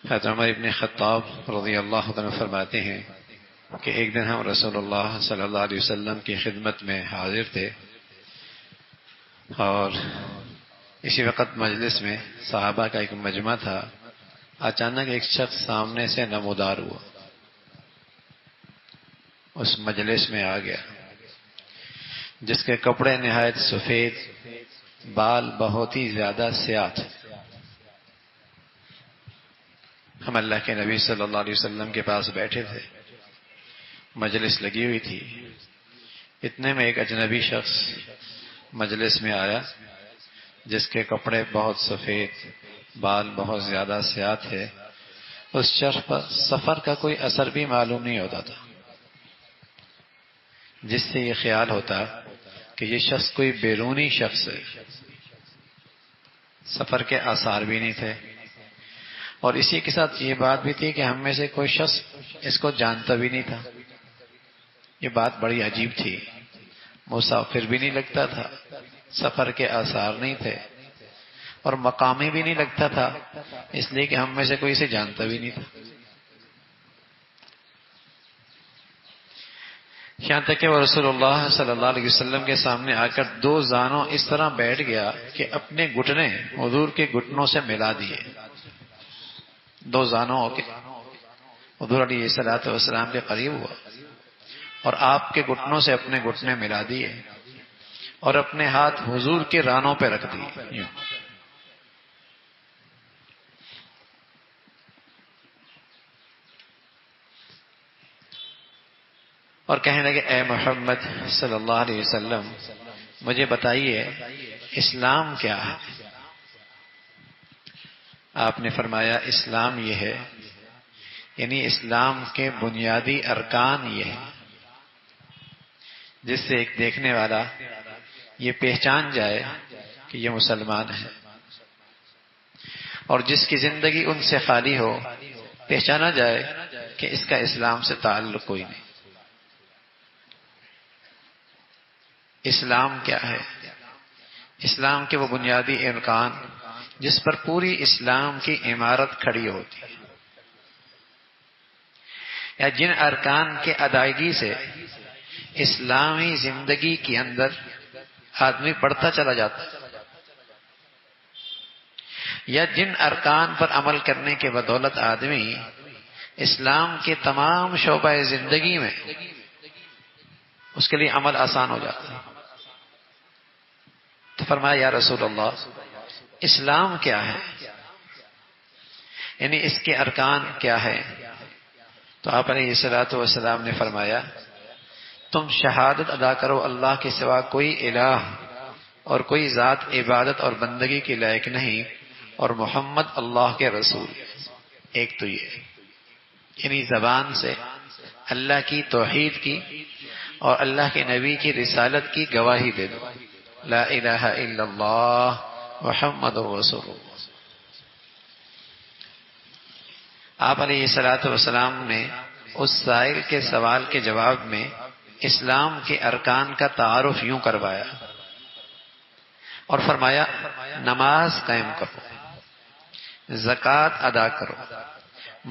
حضرت عمر ابن خطاب رضی اللہ عنہ فرماتے ہیں کہ ایک دن ہم رسول اللہ صلی اللہ علیہ وسلم کی خدمت میں حاضر تھے، اور اسی وقت مجلس میں صحابہ کا ایک مجمع تھا۔ اچانک ایک شخص سامنے سے نمودار ہوا، اس مجلس میں آ گیا، جس کے کپڑے نہایت سفید، بال بہت ہی زیادہ سیاہ تھے۔ ہم اللہ کے نبی صلی اللہ علیہ وسلم کے پاس بیٹھے تھے، مجلس لگی ہوئی تھی۔ اتنے میں ایک اجنبی شخص مجلس میں آیا، جس کے کپڑے بہت سفید، بال بہت زیادہ سیاہ تھے۔ اس شخص پر سفر کا کوئی اثر بھی معلوم نہیں ہوتا تھا، جس سے یہ خیال ہوتا کہ یہ شخص کوئی بیرونی شخص ہے۔ سفر کے آثار بھی نہیں تھے، اور اسی کے ساتھ یہ بات بھی تھی کہ ہم میں سے کوئی شخص اس کو جانتا بھی نہیں تھا۔ یہ بات بڑی عجیب تھی، مسافر بھی نہیں لگتا تھا، سفر کے آثار نہیں تھے، اور مقامی بھی نہیں لگتا تھا، اس لیے کہ ہم میں سے کوئی اسے جانتا بھی نہیں تھا۔ یہاں تک کہ وہ رسول اللہ صلی اللہ علیہ وسلم کے سامنے آ کر دو زانوں اس طرح بیٹھ گیا کہ اپنے گھٹنے حضور کے گھٹنوں سے ملا دیے۔ دو زانوں ہو کے حضور علیہ الصلوۃ والسلام کے قریب ہوا، اور آپ کے گھٹنوں سے اپنے گھٹنے ملا دیے، اور اپنے ہاتھ حضور کے رانوں پہ رکھ دیے۔ اور کہنے لگے، اے محمد صلی اللہ علیہ وسلم، مجھے بتائیے اسلام کیا ہے؟ آپ نے فرمایا، اسلام یہ ہے، یعنی اسلام کے بنیادی ارکان یہ ہیں، جس سے ایک دیکھنے والا یہ پہچان جائے کہ یہ مسلمان ہے، اور جس کی زندگی ان سے خالی ہو پہچانا جائے کہ اس کا اسلام سے تعلق کوئی نہیں۔ اسلام کیا ہے؟ اسلام کے وہ بنیادی ارکان جس پر پوری اسلام کی عمارت کھڑی ہوتی ہے، یا جن ارکان کے ادائیگی سے اسلامی زندگی کے اندر آدمی بڑھتا چلا جاتا ہے، یا جن ارکان پر عمل کرنے کے بدولت آدمی اسلام کے تمام شعبہ زندگی میں اس کے لیے عمل آسان ہو جاتا ہے۔ تو فرمایا، یا رسول اللہ، اسلام کیا ہے؟ یعنی اس کے ارکان کیا ہے؟ تو آپ علیہ الصلوۃ والسلام نے فرمایا، تم شہادت ادا کرو اللہ کے سوا کوئی الہ اور کوئی ذات عبادت اور بندگی کے لائق نہیں، اور محمد اللہ کے رسول۔ ایک تو یہ، یعنی زبان سے اللہ کی توحید کی اور اللہ کے نبی کی رسالت کی گواہی دے دو، لا الہ الا اللہ محمد رسول اللہ۔ آپ علیہ الصلوۃ والسلام نے اس سائل کے سوال کے جواب میں اسلام کے ارکان کا تعارف یوں کروایا، اور فرمایا، نماز قائم کرو، زکوٰۃ ادا کرو،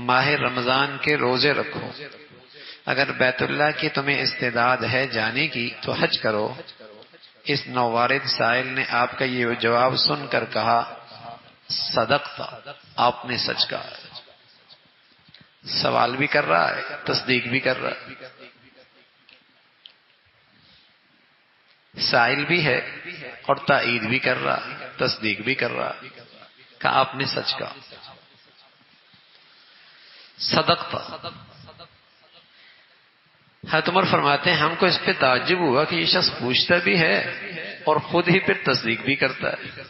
ماہ رمضان کے روزے رکھو، اگر بیت اللہ کی تمہیں استعداد ہے جانے کی تو حج کرو۔ اس نووارد سائل نے آپ کا یہ جواب سن کر کہا، صدقت، آپ نے سچ کہا۔ سوال بھی کر رہا ہے، تصدیق بھی کر رہا ہے، سائل بھی ہے اور تائید بھی کر رہا ہے، تصدیق بھی کر رہا ہے، کہ آپ نے سچ کہا، صدقت۔ حضرت عمر فرماتے ہیں، ہم کو اس پہ تعجب ہوا کہ یہ شخص پوچھتا بھی ہے اور خود ہی پھر تصدیق بھی کرتا ہے۔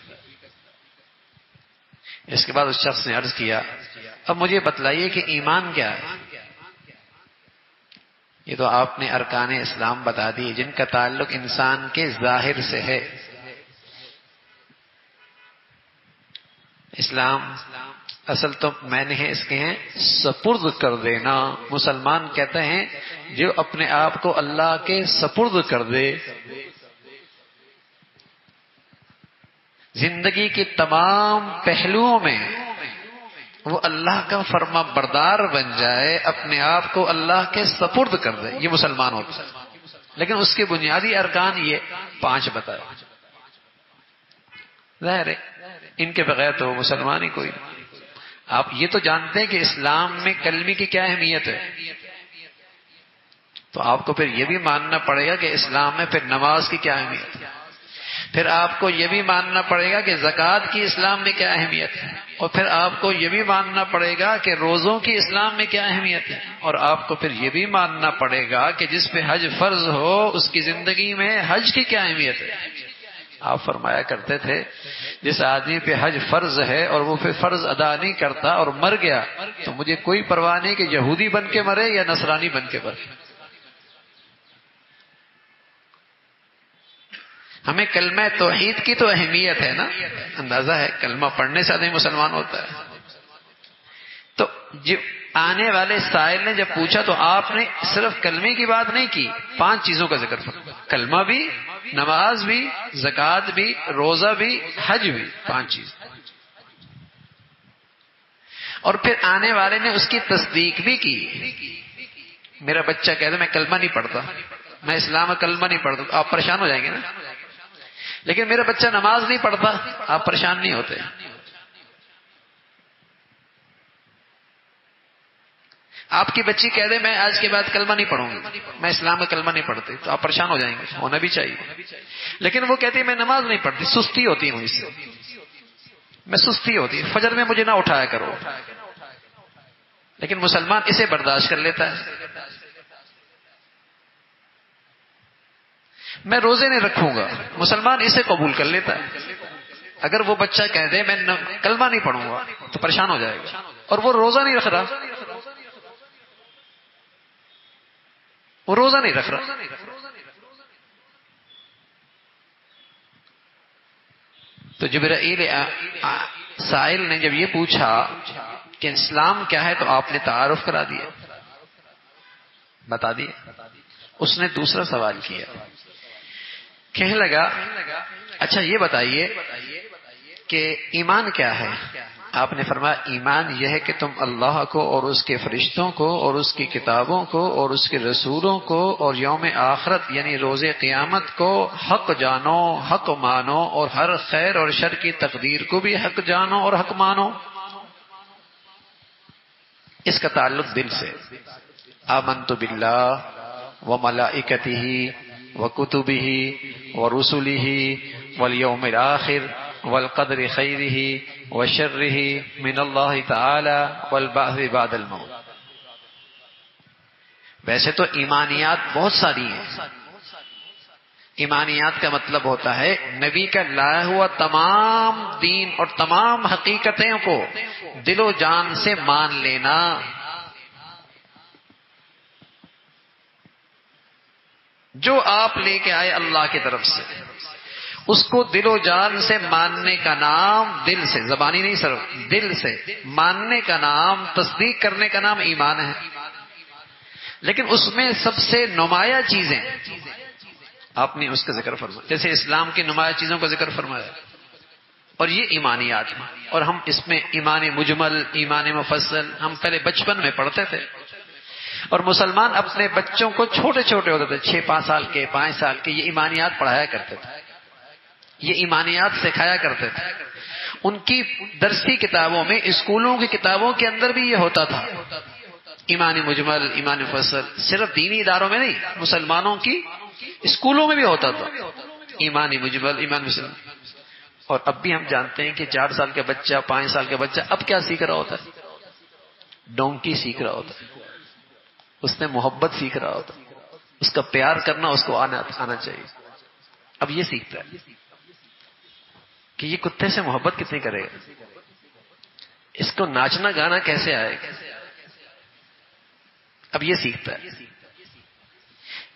اس کے بعد اس شخص نے عرض کیا، اب مجھے بتلائیے کہ ایمان کیا ہے؟ یہ تو آپ نے ارکان اسلام بتا دی جن کا تعلق انسان کے ظاہر سے ہے۔ اسلام اصل تو میں نے اس کے ہیں سپرد کر دینا۔ مسلمان کہتے ہیں جو اپنے آپ کو اللہ کے سپرد کر دے، زندگی کے تمام پہلوؤں میں وہ اللہ کا فرما بردار بن جائے، اپنے آپ کو اللہ کے سپرد کر دے، یہ مسلمان ہوتا ہے۔ لیکن اس کے بنیادی ارکان یہ 5 بتائے، ظاہر ہے ان کے بغیر تو مسلمان ہی کوئی نہیں۔ آپ یہ تو جانتے ہیں کہ اسلام میں کلمے کی کیا اہمیت ہے، تو آپ کو پھر یہ بھی ماننا پڑے گا کہ اسلام میں پھر نماز کی کیا اہمیت ہے، پھر آپ کو یہ بھی ماننا پڑے گا کہ زکوٰۃ کی اسلام میں کیا اہمیت ہے، اور پھر آپ کو یہ بھی ماننا پڑے گا کہ روزوں کی اسلام میں کیا اہمیت ہے، اور آپ کو پھر یہ بھی ماننا پڑے گا کہ جس پہ حج فرض ہو اس کی زندگی میں حج کی کیا اہمیت ہے۔ آپ فرمایا کرتے تھے جس آدمی پہ حج فرض ہے اور وہ پھر فرض ادا نہیں کرتا اور مر گیا تو مجھے کوئی پرواہ نہیں کہ یہودی بن کے مرے یا نصرانی بن کے مرے۔ ہمیں کلمہ توحید کی تو اہمیت ہے نا، اندازہ ہے کلمہ پڑھنے سے آدمی مسلمان ہوتا ہے۔ تو جب آنے والے سائل نے جب پوچھا تو آپ نے صرف کلمے کی بات نہیں کی، 5 چیزوں کا ذکر فرمایا، کلمہ بھی، نماز بھی، زکوٰۃ بھی، روزہ بھی، حج بھی، 5 چیز۔ اور پھر آنے والے نے اس کی تصدیق بھی کی۔ میرا بچہ کہتا ہے میں کلمہ نہیں پڑھتا، میں اسلام میں کلمہ نہیں پڑھتا، آپ پریشان ہو جائیں گے نا۔ لیکن میرا بچہ نماز نہیں پڑھتا، آپ پریشان نہیں ہوتے۔ آپ کی بچی کہہ دے میں آج کے بعد کلمہ نہیں پڑھوں گی، میں اسلام میں کلمہ نہیں پڑھتی، تو آپ پریشان ہو جائیں گے، ہونا بھی چاہیے۔ لیکن وہ کہتی ہے میں نماز نہیں پڑھتی، سستی ہوتی ہے مجھ سے، میں سستی ہوتی ہے، فجر میں مجھے نہ اٹھایا کرو۔ لیکن مسلمان اسے برداشت کر لیتا ہے، میں روزے نہیں رکھوں گا، مسلمان اسے قبول کر لیتا ہے۔ اگر وہ بچہ کہہ دے میں کلمہ نہیں پڑھوں گا تو پریشان ہو جائے گا، اور وہ روزہ نہیں رکھ رہا، وہ روزہ نہیں رکھ رہا۔ تو جبرائیل سائل نے جب یہ پوچھا کہ اسلام کیا ہے تو آپ نے تعارف کرا دیا، بتا دیا۔ اس نے دوسرا سوال کیا، کہنے لگا اچھا یہ بتائیے کہ ایمان کیا ہے؟ آپ نے فرمایا ایمان یہ ہے کہ تم اللہ کو اور اس کے فرشتوں کو اور اس کی کتابوں کو اور اس کے رسولوں کو اور یوم آخرت یعنی روز قیامت کو حق جانو، حق مانو، اور ہر خیر اور شر کی تقدیر کو بھی حق جانو اور حق مانو۔ اس کا تعلق دل سے، آمنت باللہ وملائکتہ وکتبہ ورسلہ والیوم الآخر والقدر خیرہ وشرہ من اللہ تعالی والبعث بعد الموت۔ ویسے تو ایمانیات بہت ساری ہیں۔ ایمانیات کا مطلب ہوتا ہے نبی کا لایا ہوا تمام دین اور تمام حقیقتیں کو دل و جان سے مان لینا۔ جو آپ لے کے آئے اللہ کی طرف سے اس کو دل و جان سے ماننے کا نام، دل سے، زبانی نہیں صرف دل سے ماننے کا نام، تصدیق کرنے کا نام ایمان ہے۔ لیکن اس میں سب سے نمایاں چیزیں آپ نے اس کا ذکر فرمایا، جیسے اسلام کی نمایاں چیزوں کا ذکر فرمایا، اور یہ ایمانیات ہیں۔ اور ہم اس میں ایمان مجمل، ایمان مفصل ہم پہلے بچپن میں پڑھتے تھے، اور مسلمان اپنے بچوں کو چھوٹے چھوٹے ہوتے تھے 6-5 سال کے، 5 سال کے، یہ ایمانیات پڑھایا کرتے تھے، یہ ایمانیات سکھایا کرتے تھے۔ ان کی درسی کتابوں میں، اسکولوں کی کتابوں کے اندر بھی یہ ہوتا تھا، ایمان مجمل، ایمان مفصل، صرف دینی اداروں میں نہیں، مسلمانوں کی اسکولوں میں بھی ہوتا تھا ایمان مجمل، ایمان مفصل۔ اور اب بھی ہم جانتے ہیں کہ 4 سال کا بچہ، 5 سال کا بچہ اب کیا سیکھ رہا ہوتا ہے؟ ڈونکی سیکھ رہا ہوتا ہے، اس نے محبت سیکھ رہا ہوتا ہے، اس کا پیار کرنا اس کو آنا چاہیے۔ اب یہ سیکھتا ہے کہ یہ کتے سے محبت کتنی کرے گا، اس کو ناچنا گانا کیسے آئے گا، اب یہ سیکھتا ہے۔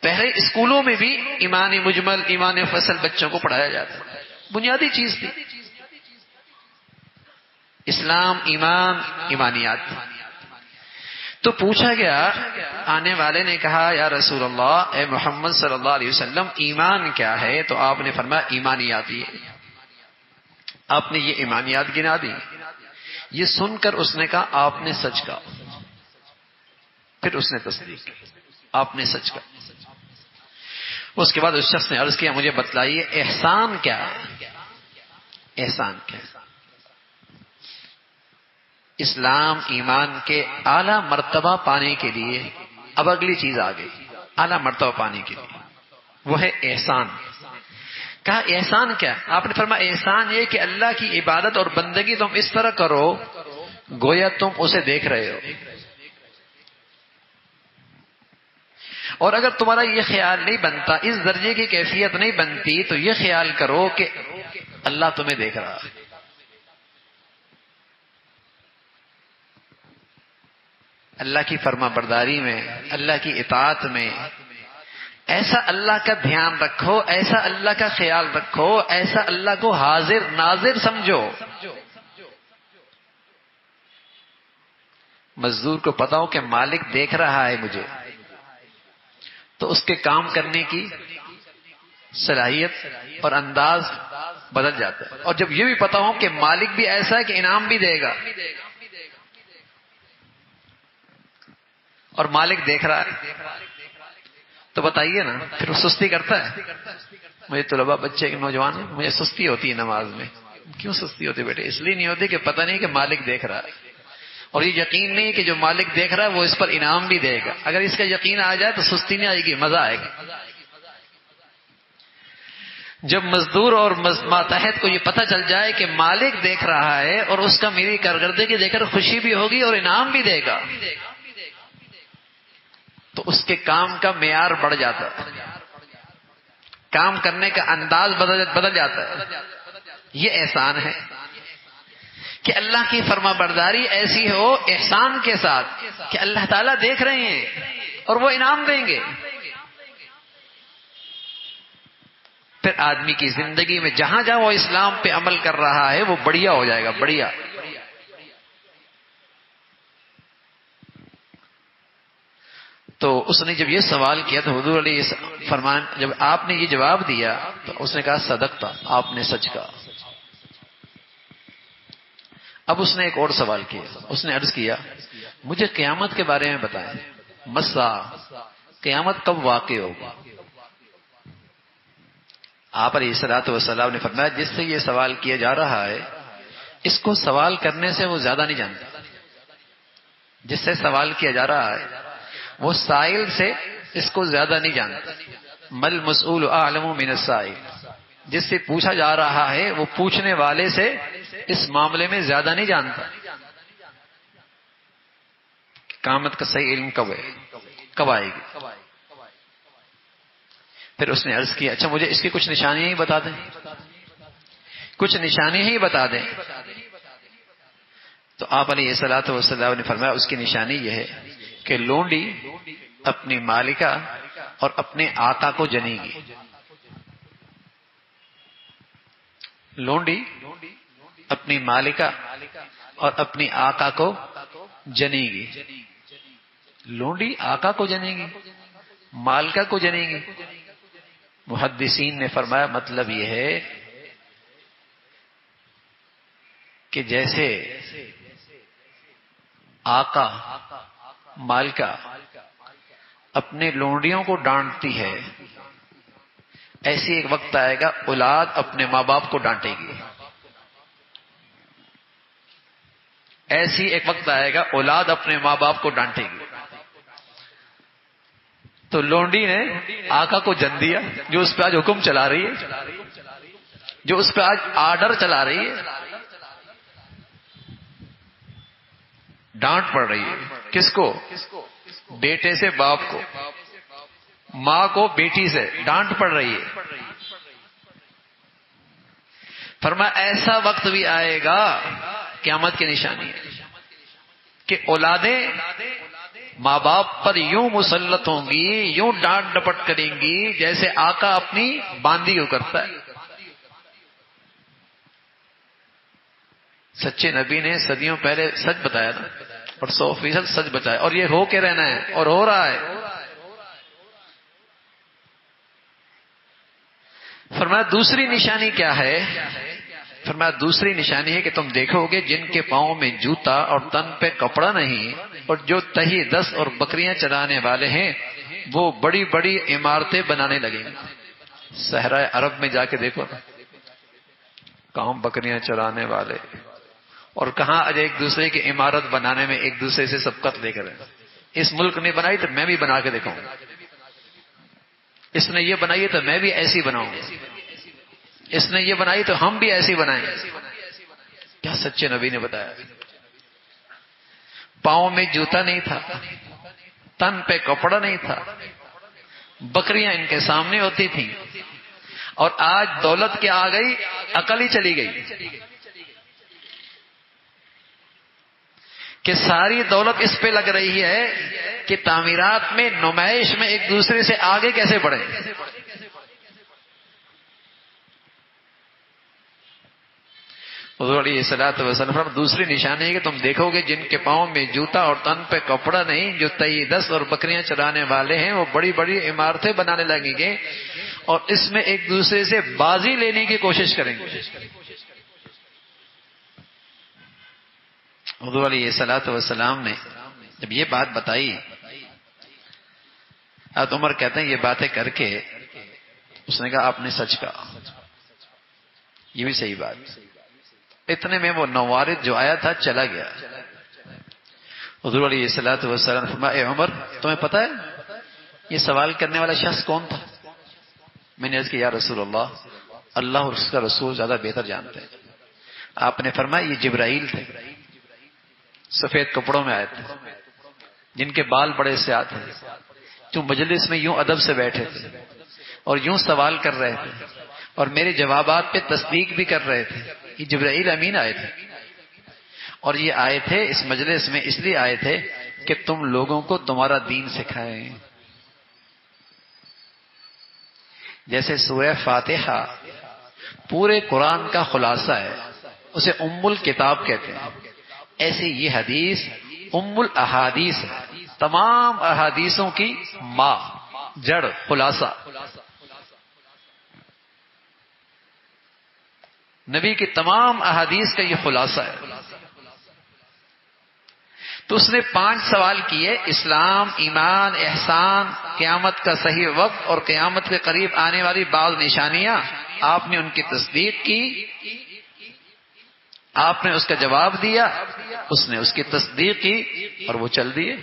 پہلے اسکولوں میں بھی ایمان مجمل، ایمان فصل بچوں کو پڑھایا جاتا ہے، بنیادی چیز تھی۔ اسلام، ایمان، ایمانیات۔ تو پوچھا گیا، آنے والے نے کہا یا رسول اللہ، اے محمد صلی اللہ علیہ وسلم ایمان کیا ہے؟ تو آپ نے فرمایا ایمانیات یہ۔ آپ نے یہ ایمانیات گنا دی۔ یہ سن کر اس نے کہا آپ نے سچ کہا. پھر اس نے تصدیق کی آپ نے سچ کہا. اس کے بعد اس شخص نے عرض کیا مجھے بتلائیے احسان کیا ہے؟ احسان کیا ہے؟ اسلام ایمان کے اعلی مرتبہ پانے کے لیے اب اگلی چیز آ گئی. اعلی مرتبہ پانے کے لیے وہ ہے احسان. کہا احسان کیا؟ آپ نے فرمایا احسان یہ کہ اللہ کی عبادت اور بندگی تم اس طرح کرو گویا تم اسے دیکھ رہے ہو. اور اگر تمہارا یہ خیال نہیں بنتا، اس درجے کی کیفیت نہیں بنتی، تو یہ خیال کرو کہ اللہ تمہیں دیکھ رہا ہے. اللہ کی فرما برداری میں، اللہ کی اطاعت میں ایسا اللہ کا دھیان رکھو، ایسا اللہ کا خیال رکھو، ایسا اللہ کو حاضر ناظر سمجھو. مزدور کو پتا ہو کہ مالک دیکھ رہا ہے مجھے، تو اس کے کام کرنے کی صلاحیت اور انداز بدل جاتا ہے. اور جب یہ بھی پتا ہو کہ مالک بھی ایسا ہے کہ انعام بھی دے گا اور مالک دیکھ رہا ہے، تو بتائیے نا پھر وہ سستی کرتا ہے. مجھے طلباء بچے نوجوان ہیں، مجھے سستی ہوتی ہے نماز میں. کیوں سستی ہوتی بیٹے؟ اس لیے نہیں ہوتی کہ پتہ نہیں کہ مالک دیکھ رہا ہے، اور یہ یقین نہیں کہ جو مالک دیکھ رہا ہے وہ اس پر انعام بھی دے گا. اگر اس کا یقین آ جائے تو سستی نہیں آئے گی، مزہ آئے گا. جب مزدور اور ماتحت کو یہ پتہ چل جائے کہ مالک دیکھ رہا ہے اور اس کا میری کارکردگی دیکھ کر خوشی بھی ہوگی اور انعام بھی دے گا، تو اس کے کام کا معیار بڑھ جاتا ہے، کام کرنے کا انداز بدل جاتا ہے. یہ احسان ہے کہ اللہ کی فرما برداری ایسی ہو احسان کے ساتھ کہ اللہ تعالیٰ دیکھ رہے ہیں اور وہ انعام دیں گے. پھر آدمی کی زندگی میں جہاں جہاں وہ اسلام پہ عمل کر رہا ہے وہ بڑھیا ہو جائے گا. بڑھیا. تو اس نے جب یہ سوال کیا تو حضور علیہ فرمان، جب آپ نے یہ جواب دیا تو اس نے کہا صدقتا، آپ نے سچ کہا. اب اس نے ایک اور سوال کیا. اس نے عرض کیا مجھے قیامت کے بارے میں بتائیں. مسا، قیامت کب واقع ہوگا؟ آپ علیہ الصلوۃ والسلام نے فرمایا جس سے یہ سوال کیا جا رہا ہے اس کو سوال کرنے سے وہ زیادہ نہیں جانتا. جس سے سوال کیا جا رہا ہے وہ سائل سے اس کو زیادہ نہیں جانتا. مل مسئول اعلم من السائل، جس سے پوچھا جا رہا ہے وہ پوچھنے والے سے اس معاملے میں زیادہ نہیں جانتا. قیامت کا صحیح علم کب آئے گی؟ پھر اس نے عرض کیا اچھا مجھے اس کی کچھ نشانیاں ہی بتا دیں، کچھ نشانیاں ہی بتا دیں. تو آپ علیہ الصلوۃ والسلام نے فرمایا اس کی نشانی یہ ہے کہ لونڈی اپنی مالکہ اور اپنے آقا کو جنے گی. لونڈی اپنی مالکہ اور اپنی آقا کو جنے گی. لونڈی آقا کو جنے گی، مالکہ کو جنے گی. محدثین نے فرمایا مطلب یہ ہے کہ جیسے آقا مالکہ اپنے لونڈیوں کو ڈانٹتی ہے، ایسی ایک وقت آئے گا اولاد اپنے ماں باپ کو ڈانٹے گی. ایسی ایک وقت آئے گا اولاد اپنے ماں باپ کو ڈانٹے گی. تو لونڈی نے آقا کو جن دیا، جو اس پہ آج حکم چلا رہی ہے، جو اس پہ آج آرڈر چلا رہی ہے. ڈانٹ پڑ رہی ہے کس کو؟ بیٹے سے باپ کو، ماں کو بیٹی سے ڈانٹ پڑ رہی ہے. فرمایا ایسا وقت بھی آئے گا، قیامت کی نشانی ہے کہ اولادیں ماں باپ پر یوں مسلط ہوں گی، یوں ڈانٹ ڈپٹ کریں گی جیسے آقا اپنی باندی کو کرتا ہے. سچے نبی نے صدیوں پہلے سچ بتایا تھا اور 100% سچ بتایا، اور یہ ہو کے رہنا ہے اور ہو رہا ہے. فرمایا دوسری نشانی کیا ہے فرمایا دوسری نشانی ہے کہ تم دیکھو گے جن کے پاؤں میں جوتا اور تن پہ کپڑا نہیں، اور جو تہی دس اور بکریاں چرانے والے ہیں وہ بڑی بڑی عمارتیں بنانے لگیں گے۔ صحرائے عرب میں جا کے دیکھو نا، کہاں بکریاں چرانے والے، اور کہاں آج ایک دوسرے کی عمارت بنانے میں ایک دوسرے سے سبقت لے کر۔ اس ملک نے بنائی تو میں بھی بنا کے دکھاؤں، اس نے یہ بنائی تو میں بھی ایسی بناؤں، اس نے یہ بنائی تو ہم بھی ایسی بنائیں۔ کیا سچے نبی نے بتایا۔ پاؤں میں جوتا نہیں تھا، تن پہ کپڑا نہیں تھا، بکریاں ان کے سامنے ہوتی تھیں، اور آج دولت کیا آ گئی، عقل ہی چلی گئی کہ ساری دولت اس پہ لگ رہی ہے کہ تعمیرات میں، نمائش میں ایک دوسرے سے آگے کیسے بڑھیں۔ حضور علیہ الصلوۃ والسلام دوسری نشانی ہے کہ تم دیکھو گے جن کے پاؤں میں جوتا اور تن پہ کپڑا نہیں، جو تئی دس اور بکریاں چرانے والے ہیں وہ بڑی بڑی عمارتیں بنانے لگیں گے اور اس میں ایک دوسرے سے بازی لینے کی کوشش کریں گے۔ حضور علیہ الصلوۃ والسلام نے جب یہ بات بتائی، حضرت عمر کہتے ہیں یہ باتیں کر کے اس نے کہا آپ نے سچ کہا، یہ بھی صحیح بات۔ اتنے میں وہ نوارد جو آیا تھا چلا گیا۔ حضور علیہ الصلوۃ والسلام نے فرمایا اے عمر تمہیں پتہ ہے یہ سوال کرنے والا شخص کون تھا؟ میں نے عرض کیا یا رسول اللہ اور اس کا رسول زیادہ بہتر جانتے ہیں۔ آپ نے فرمایا یہ جبرائیل تھے، سفید کپڑوں میں آئے تھے، جن کے بال بڑے سیاہ تھے، جو مجلس میں یوں ادب سے بیٹھے تھے اور یوں سوال کر رہے تھے اور میرے جوابات پہ تصدیق بھی کر رہے تھے۔ یہ جبرائیل امین آئے تھے، اور یہ آئے تھے اس مجلس میں اس لیے آئے تھے کہ تم لوگوں کو تمہارا دین سکھائیں۔ جیسے سورہ فاتحہ پورے قرآن کا خلاصہ ہے، اسے ام الکتاب کہتے ہیں، ایسے یہ حدیث ام الاحادیث ہے، تمام احادیثوں کی ماں، جڑ، خلاصہ۔ نبی کی تمام احادیث کا یہ خلاصہ ہے۔ تو اس نے 5 سوال کیے، اسلام، ایمان، احسان، قیامت کا صحیح وقت اور قیامت کے قریب آنے والی بعض نشانیاں۔ آپ نے ان کی تصدیق کی، آپ نے اس کا جواب دیا، اس نے اس کی تصدیق کی اور وہ چل دیے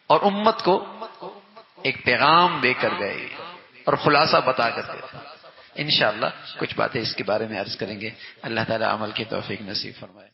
اور امت کو ایک پیغام دے کر گئے اور خلاصہ بتا کر گئے۔ انشاءاللہ کچھ باتیں اس کے بارے میں عرض کریں گے۔ اللہ تعالی عمل کی توفیق نصیب فرمائے۔